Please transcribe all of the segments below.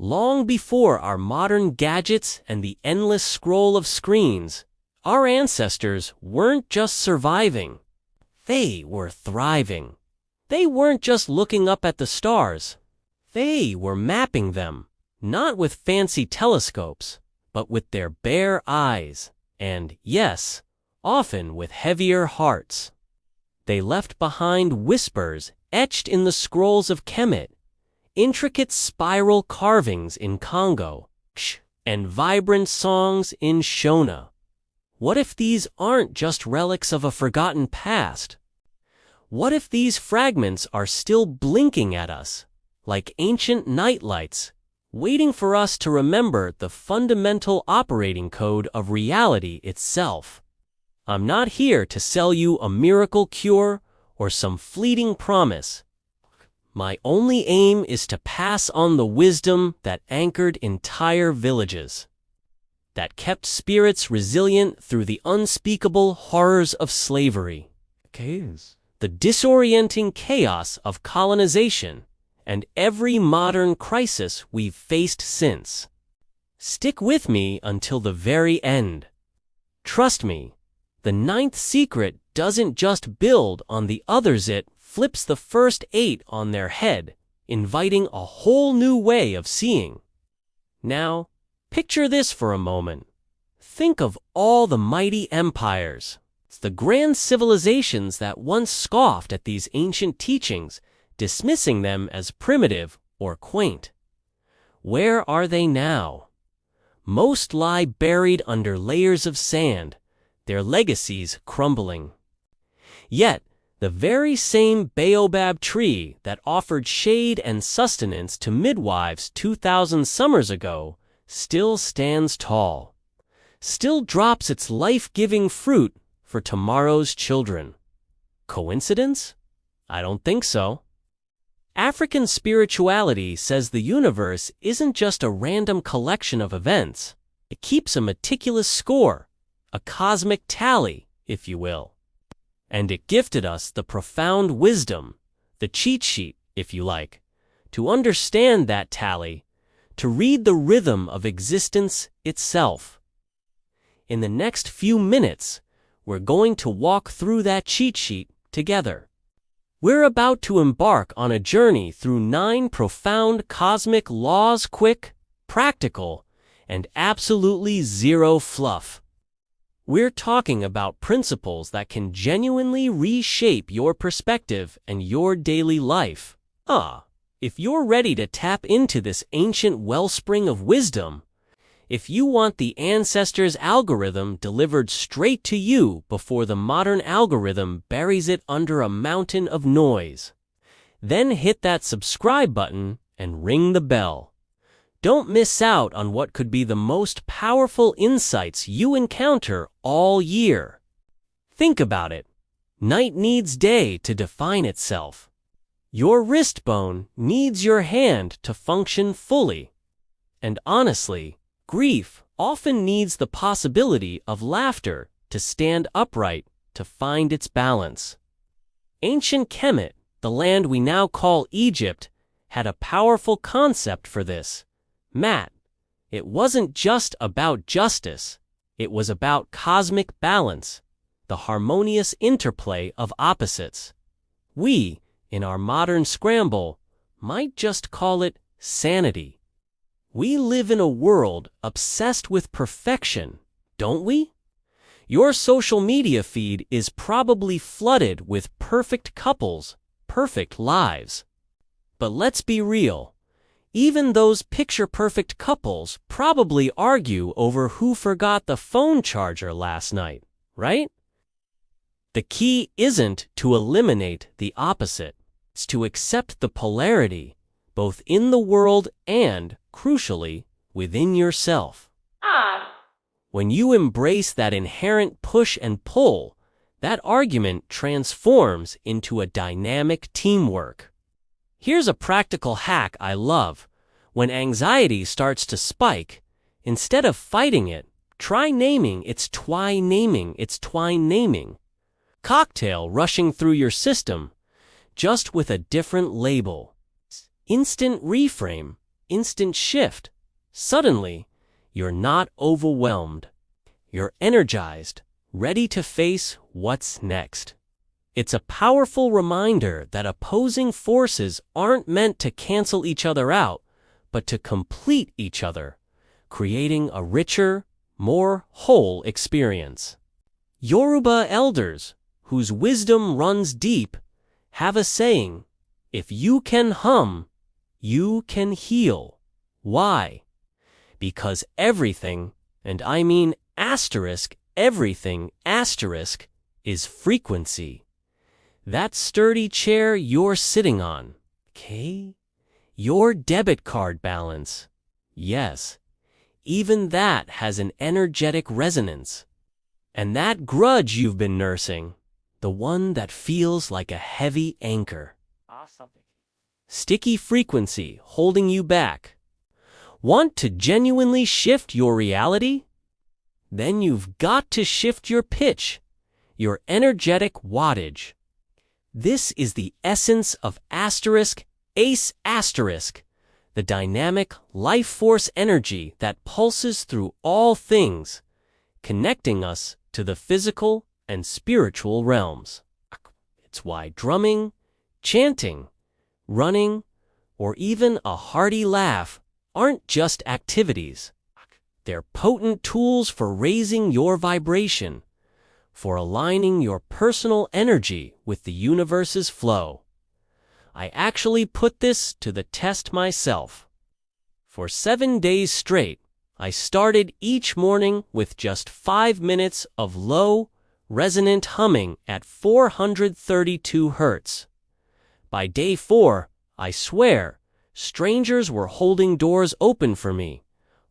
Long before our modern gadgets and the endless scroll of screens, our ancestors weren't just surviving. They were thriving. They weren't just looking up at the stars. They were mapping them, not with fancy telescopes, but with their bare eyes, and, yes, often with heavier hearts. They left behind whispers etched in the scrolls of Kemet, intricate spiral carvings in Congo, and vibrant songs in Shona. What if these aren't just relics of a forgotten past? What if these fragments are still blinking at us, like ancient nightlights, waiting for us to remember the fundamental operating code of reality itself? I'm not here to sell you a miracle cure or some fleeting promise. My only aim is to pass on the wisdom that anchored entire villages, that kept spirits resilient through the unspeakable horrors of slavery, the disorienting chaos of colonization, and every modern crisis we've faced since. Stick with me until the very end. Trust me, the ninth secret doesn't just build on the others, it flips the first 8 on their head, inviting a whole new way of seeing. Now, picture this for a moment. Think of all the mighty empires, the grand civilizations that once scoffed at these ancient teachings, dismissing them as primitive or quaint. Where are they now? Most lie buried under layers of sand, their legacies crumbling. Yet, the very same baobab tree that offered shade and sustenance to midwives 2,000 summers ago still stands tall, still drops its life-giving fruit for tomorrow's children. Coincidence? I don't think so. African spirituality says the universe isn't just a random collection of events. It keeps a meticulous score, a cosmic tally, if you will. And it gifted us the profound wisdom, the cheat sheet, if you like, to understand that tally, to read the rhythm of existence itself. In the next few minutes, we're going to walk through that cheat sheet together. We're about to embark on a journey through 9 profound cosmic laws, quick, practical, and absolutely zero fluff. We're talking about principles that can genuinely reshape your perspective and your daily life. If you're ready to tap into this ancient wellspring of wisdom, if you want the ancestors' algorithm delivered straight to you before the modern algorithm buries it under a mountain of noise, then hit that subscribe button and ring the bell. Don't miss out on what could be the most powerful insights you encounter all year. Think about it. Night needs day to define itself. Your wrist bone needs your hand to function fully. And honestly, grief often needs the possibility of laughter to stand upright, to find its balance. Ancient Kemet, the land we now call Egypt, had a powerful concept for this. Matt, it wasn't just about justice, it was about cosmic balance, the harmonious interplay of opposites. We, in our modern scramble, might just call it sanity. We live in a world obsessed with perfection, don't we? Your social media feed is probably flooded with perfect couples, perfect lives. But let's be real. Even those picture-perfect couples probably argue over who forgot the phone charger last night, right? The key isn't to eliminate the opposite. It's to accept the polarity, both in the world and, crucially, within yourself. When you embrace that inherent push and pull, that argument transforms into a dynamic teamwork. Here's a practical hack I love. When anxiety starts to spike, instead of fighting it, try naming its twine naming. Cocktail rushing through your system, just with a different label. Instant reframe. instant shift. Suddenly, you're not overwhelmed. You're energized, ready to face what's next. It's a powerful reminder that opposing forces aren't meant to cancel each other out, but to complete each other, creating a richer, more whole experience. Yoruba elders, whose wisdom runs deep, have a saying, "If you can hum, you can heal." Why? Because everything, and I mean everything, is frequency. That sturdy chair you're sitting on, okay? Your debit card balance, yes, even that has an energetic resonance. And that grudge you've been nursing, the one that feels like a heavy anchor. Sticky frequency holding you back. Want to genuinely shift your reality? Then you've got to shift your pitch, your energetic wattage. This is the essence of ACE asterisk, the dynamic life force energy that pulses through all things, connecting us to the physical and spiritual realms. It's why drumming, chanting, running, or even a hearty laugh aren't just activities. They're potent tools for raising your vibration, for aligning your personal energy with the universe's flow. I actually put this to the test myself. For 7 days straight, I started each morning with just 5 minutes of low, resonant humming at 432 Hz. By day 4, I swear, strangers were holding doors open for me,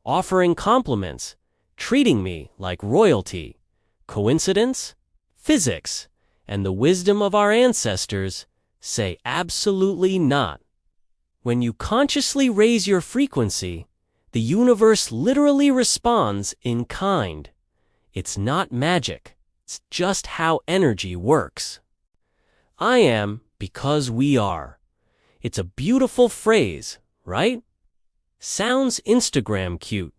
offering compliments, treating me like royalty. Coincidence? Physics and the wisdom of our ancestors say absolutely not. When you consciously raise your frequency, the universe literally responds in kind. It's not magic. It's just how energy works. I am because we are. It's a beautiful phrase, right? Sounds Instagram cute,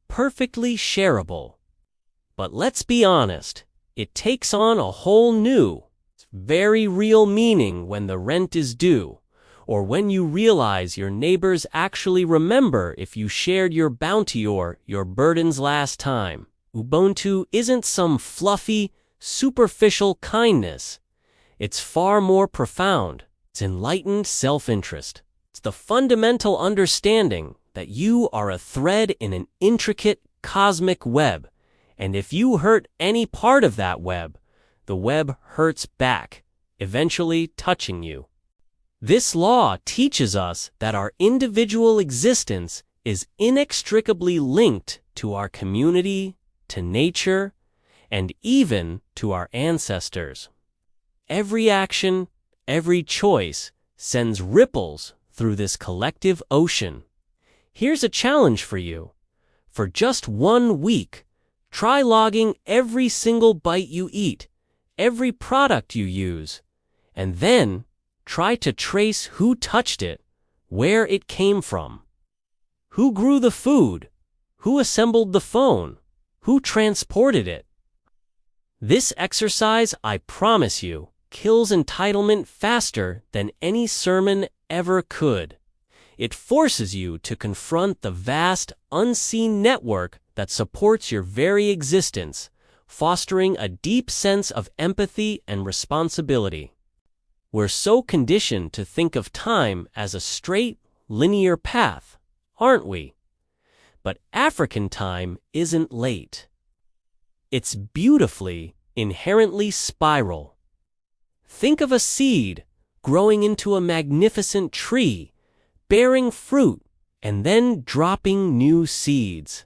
perfectly shareable. But let's be honest, it takes on a whole new, very real meaning when the rent is due, or when you realize your neighbors actually remember if you shared your bounty or your burdens last time. Ubuntu isn't some fluffy, superficial kindness. It's far more profound. It's enlightened self-interest. It's the fundamental understanding that you are a thread in an intricate cosmic web, and if you hurt any part of that web, the web hurts back, eventually touching you. This law teaches us that our individual existence is inextricably linked to our community, to nature, and even to our ancestors. Every action, every choice sends ripples through this collective ocean. Here's a challenge for you. For just 1 week, try logging every single bite you eat, every product you use, and then try to trace who touched it, where it came from. Who grew the food? Who assembled the phone? Who transported it? This exercise, I promise you, kills entitlement faster than any sermon ever could. It forces you to confront the vast, unseen network that supports your very existence, fostering a deep sense of empathy and responsibility. We're so conditioned to think of time as a straight, linear path, aren't we? But African time isn't late. It's beautifully, inherently spiral. Think of a seed growing into a magnificent tree, bearing fruit, and then dropping new seeds.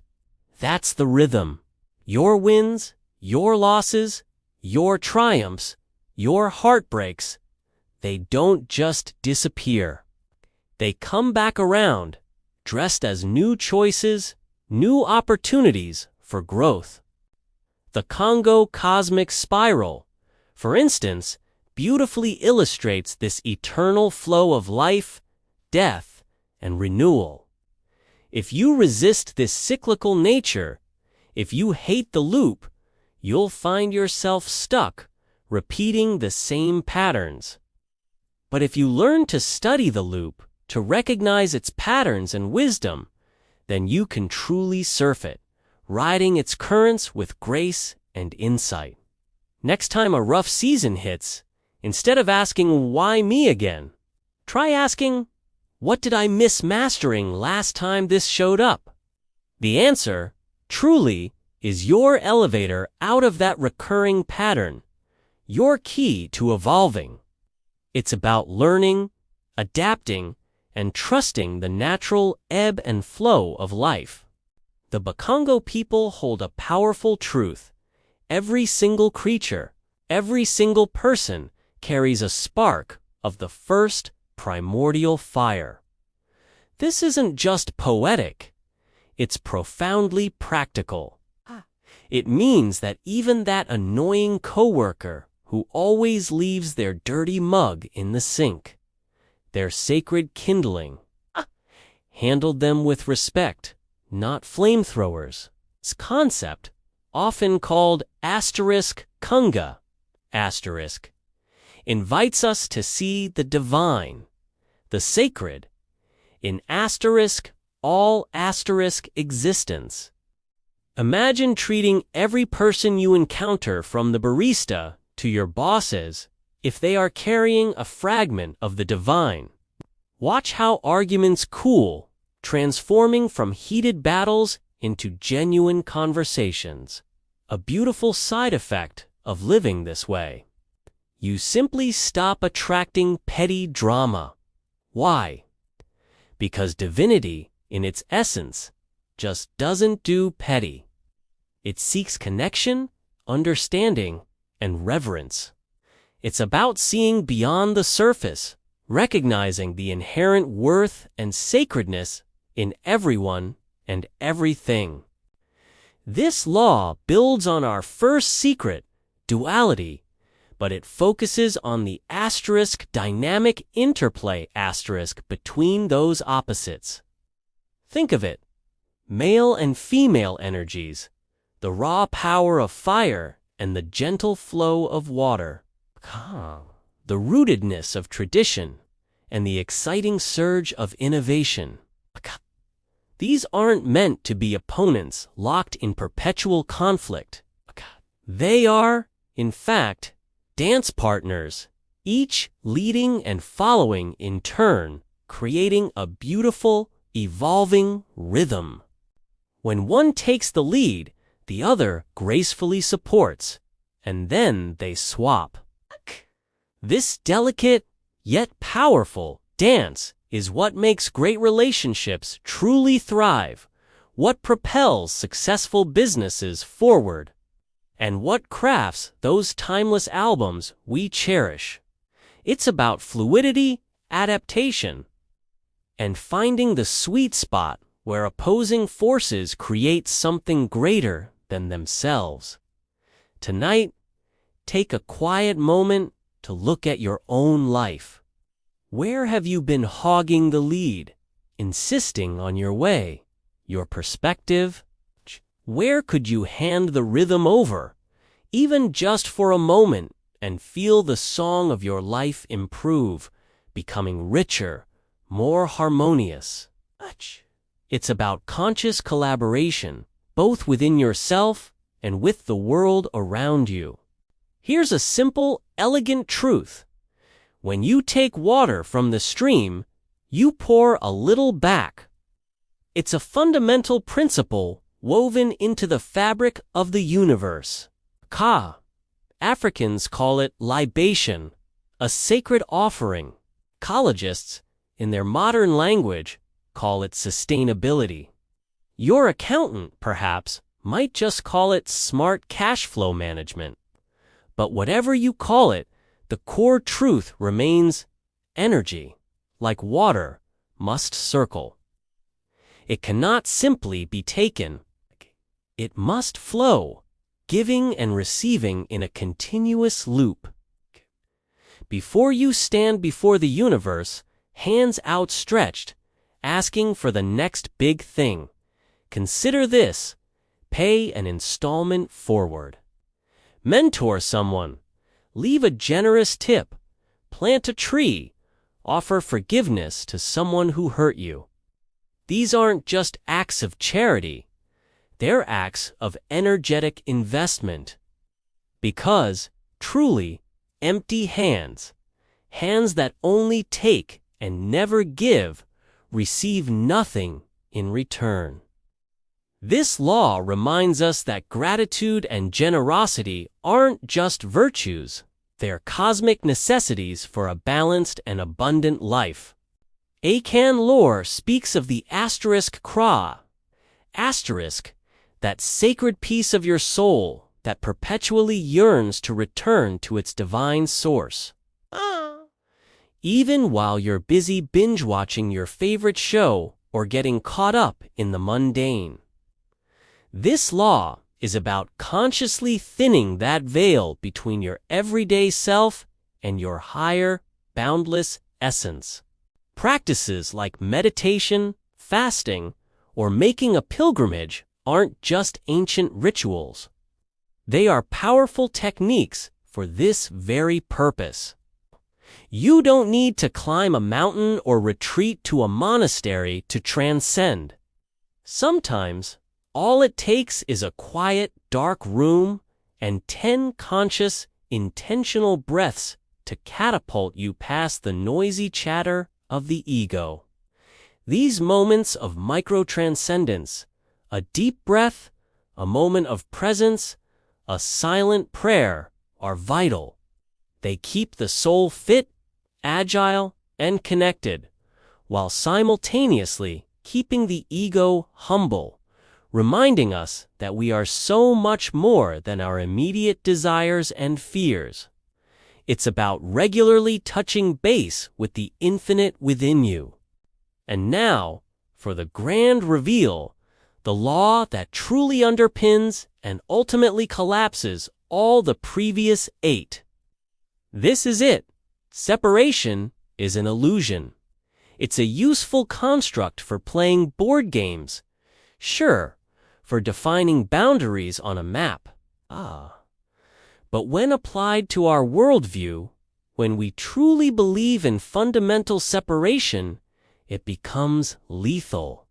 That's the rhythm. Your wins, your losses, your triumphs, your heartbreaks, they don't just disappear. They come back around, dressed as new choices, new opportunities for growth. The Congo cosmic spiral, for instance, beautifully illustrates this eternal flow of life, death, and renewal. If you resist this cyclical nature, if you hate the loop, you'll find yourself stuck, repeating the same patterns. But if you learn to study the loop, to recognize its patterns and wisdom, then you can truly surf it, riding its currents with grace and insight. Next time a rough season hits, instead of asking, "Why me again?" try asking, "What did I miss mastering last time this showed up?" The answer, truly, is your elevator out of that recurring pattern, your key to evolving. It's about learning, adapting, and trusting the natural ebb and flow of life. The Bakongo people hold a powerful truth. Every single creature, every single person carries a spark of the first primordial fire. This isn't just poetic, it's profoundly practical. It means that even that annoying coworker who always leaves their dirty mug in the sink, their sacred kindling, handled them with respect, not flamethrowers. This concept, often called *kunga*, invites us to see the divine, the sacred, in all existence. Imagine treating every person you encounter, from the barista to your bosses, if they are carrying a fragment of the divine. Watch how arguments cool, transforming from heated battles into genuine conversations. A beautiful side effect of living this way. You simply stop attracting petty drama. Why? Because divinity, in its essence, just doesn't do petty. It seeks connection, understanding, and reverence. It's about seeing beyond the surface, recognizing the inherent worth and sacredness in everyone and everything. This law builds on our first secret, duality, but it focuses on the dynamic interplay between those opposites. Think of it. Male and female energies, the raw power of fire and the gentle flow of water, the rootedness of tradition and the exciting surge of innovation. These aren't meant to be opponents locked in perpetual conflict. They are, in fact, dance partners, each leading and following in turn, creating a beautiful, evolving rhythm. When one takes the lead, the other gracefully supports, and then they swap. This delicate, yet powerful, dance is what makes great relationships truly thrive, what propels successful businesses forward, and what crafts those timeless albums we cherish. It's about fluidity, adaptation, and finding the sweet spot where opposing forces create something greater than themselves. Tonight, take a quiet moment to look at your own life. Where have you been hogging the lead, insisting on your way, your perspective? Where could you hand the rhythm over, even just for a moment, and feel the song of your life improve, becoming richer, more harmonious? It's about conscious collaboration, both within yourself and with the world around you. Here's a simple, elegant truth. When you take water from the stream, you pour a little back. It's a fundamental principle woven into the fabric of the universe. Africans call it libation, a sacred offering. Ecologists, in their modern language, call it sustainability. Your accountant, perhaps, might just call it smart cash flow management. But whatever you call it, the core truth remains: energy, like water, must circle. It cannot simply be taken. It must flow, giving and receiving in a continuous loop. Before you stand before the universe, hands outstretched, asking for the next big thing. Consider this: pay an installment forward. Mentor someone. Leave a generous tip. Plant a tree. Offer forgiveness to someone who hurt you. These aren't just acts of charity. They're acts of energetic investment. Because, truly, empty hands, hands that only take and never give, receive nothing in return. This law reminds us that gratitude and generosity aren't just virtues, they're cosmic necessities for a balanced and abundant life. Akan lore speaks of the asterisk Kra. Asterisk, that sacred piece of your soul that perpetually yearns to return to its divine source. Even while you're busy binge-watching your favorite show or getting caught up in the mundane. This law is about consciously thinning that veil between your everyday self and your higher, boundless essence. Practices like meditation, fasting, or making a pilgrimage aren't just ancient rituals. They are powerful techniques for this very purpose. You don't need to climb a mountain or retreat to a monastery to transcend. Sometimes, all it takes is a quiet, dark room and 10 conscious, intentional breaths to catapult you past the noisy chatter of the ego. These moments of micro-transcendence, a deep breath, a moment of presence, a silent prayer, are vital. They keep the soul fit, agile, and connected, while simultaneously keeping the ego humble, reminding us that we are so much more than our immediate desires and fears. It's about regularly touching base with the infinite within you. And now, for the grand reveal, the law that truly underpins and ultimately collapses all the previous 8. This is it. Separation is an illusion. It's a useful construct for playing board games. Sure, for defining boundaries on a map. But when applied to our worldview, when we truly believe in fundamental separation, it becomes lethal.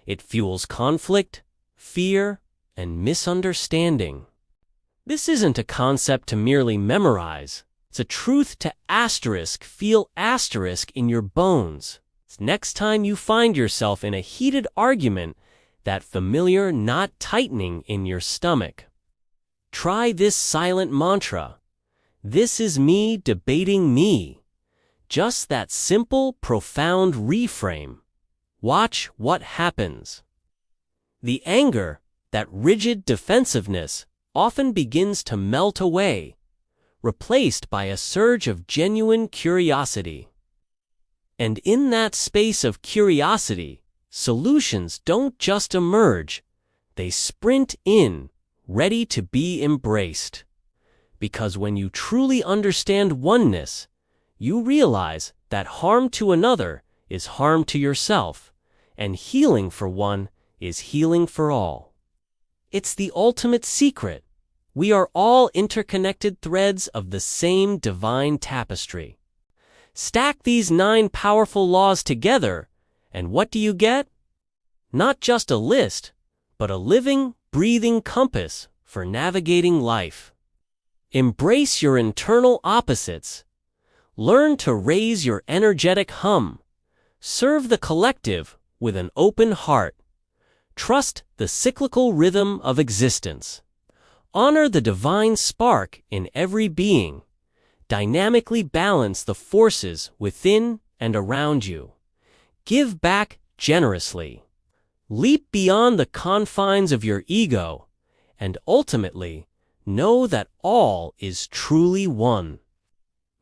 It fuels conflict, fear, and misunderstanding. This isn't a concept to merely memorize. It's a truth to feel asterisk in your bones. It's next time you find yourself in a heated argument, that familiar knot tightening in your stomach. Try this silent mantra. This is me debating me. Just that simple, profound reframe. Watch what happens. The anger, that rigid defensiveness, often begins to melt away, replaced by a surge of genuine curiosity. And in that space of curiosity, solutions don't just emerge, they sprint in, ready to be embraced. Because when you truly understand oneness, you realize that harm to another is harm to yourself, and healing for one is healing for all. It's the ultimate secret. We are all interconnected threads of the same divine tapestry. Stack these 9 powerful laws together, and what do you get? Not just a list, but a living, breathing compass for navigating life. Embrace your internal opposites. Learn to raise your energetic hum. Serve the collective with an open heart. Trust the cyclical rhythm of existence. Honor the divine spark in every being. Dynamically balance the forces within and around you. Give back generously. Leap beyond the confines of your ego, and ultimately, know that all is truly one.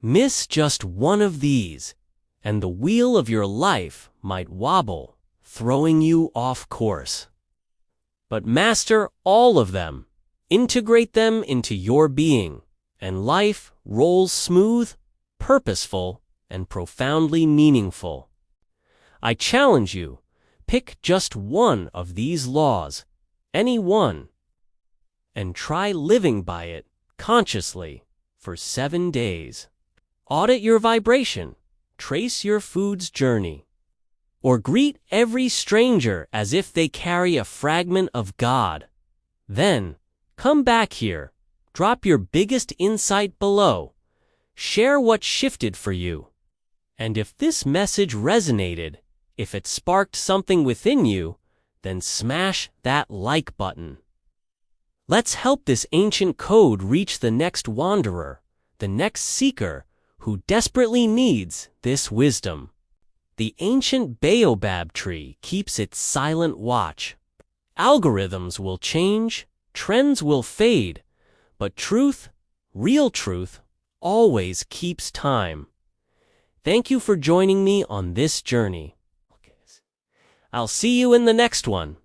Miss just one of these, and the wheel of your life might wobble, throwing you off course. But master all of them, integrate them into your being, and life rolls smooth, purposeful, and profoundly meaningful. I challenge you, pick just one of these laws, any one, and try living by it consciously for 7 days. Audit your vibration, trace your food's journey, or greet every stranger as if they carry a fragment of God. Then, come back here, drop your biggest insight below, share what shifted for you. And if this message resonated, if it sparked something within you, then smash that like button. Let's help this ancient code reach the next wanderer, the next seeker who desperately needs this wisdom. The ancient baobab tree keeps its silent watch. Algorithms will change, trends will fade, but truth, real truth, always keeps time. Thank you for joining me on this journey. I'll see you in the next one.